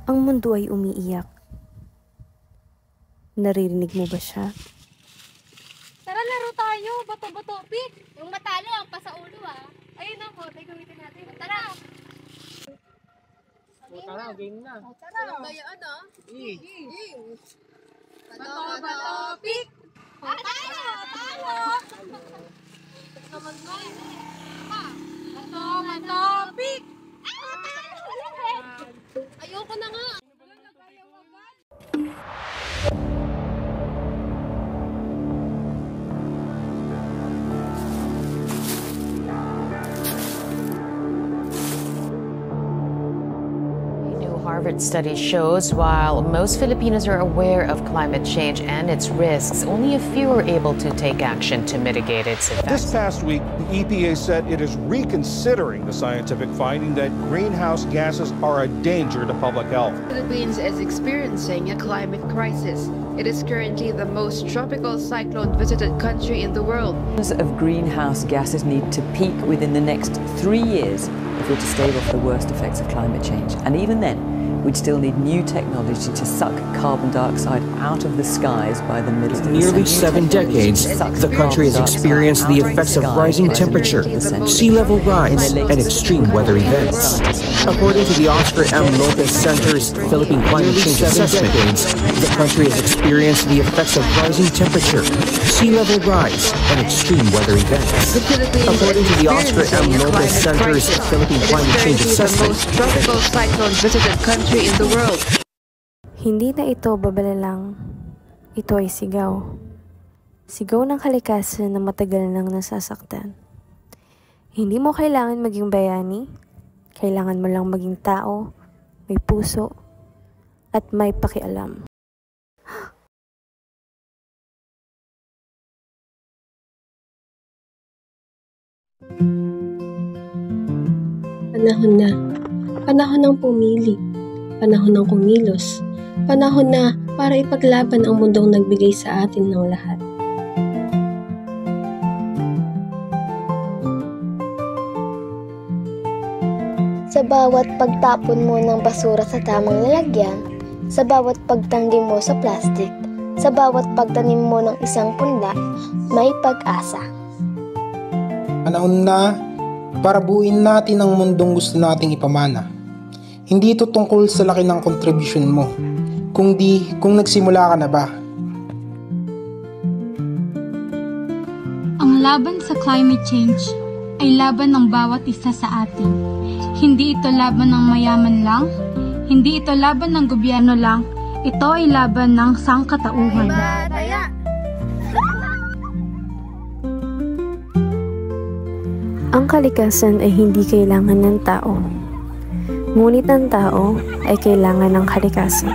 Ang mundo ay umiiyak. Naririnig mo ba siya? Tara, laro tayo. Bato-bato, Pit. Yung matalo, ang pasaulo Ayun na po, tayo gamitin natin. Tara. Tara, game na. Tara. Bayaan Game. Bato-bato, Pit. Tayo. Bato-bato, Pit. Ayoko na nga. Harvard study shows while most Filipinos are aware of climate change and its risks, only a few are able to take action to mitigate its effects. This past week, the EPA said it is reconsidering the scientific finding that greenhouse gases are a danger to public health. The Philippines is experiencing a climate crisis. It is currently the most tropical cyclone-visited country in the world. Of greenhouse gases need to peak within the next 3 years if we're to stave off the worst effects of climate change. And even then, we'd still need new technology to suck carbon dioxide out of the skies by the middle of the Nearly 7 decades, the country has experienced the effects of rising temperature, sea level rise, and extreme weather events. According to the Oscar M. Lopez Center's Philippine Climate Change Assessment, the country has experienced the effects of rising temperature, sea level rise, and extreme weather events. According to the Oscar M. Lopez Center's Philippine Climate Change Assessment, the most tropical cyclone-visited country in the world. Hindi na ito babala lang. Ito ay sigaw. Sigaw ng kalikasan na matagal nang nasasaktan. Hindi mo kailangan maging bayani. Kailangan mo lang maging tao, may puso, at may pakialam. Panahon na. Panahon ng pumili. Panahon ng kumilos. Panahon na para ipaglaban ang mundong nagbigay sa atin ng lahat. Sa bawat pagtapon mo ng basura sa tamang lalagyan, sa bawat pagtanggi mo sa plastic, sa bawat pagtanim mo ng isang punla, may pag-asa. Panahon na para buuin natin ang mundong gusto nating ipamana. Hindi ito tungkol sa laki ng kontribusyon mo, kundi kung nagsimula ka na ba. Ang laban sa climate change ay laban ng bawat isa sa atin. Hindi ito laban ng mayaman lang, hindi ito laban ng gobyerno lang, ito ay laban ng sangkatauhan. Ang kalikasan ay hindi kailangan ng tao. Ngunit ang tao ay kailangan ng kalikasan.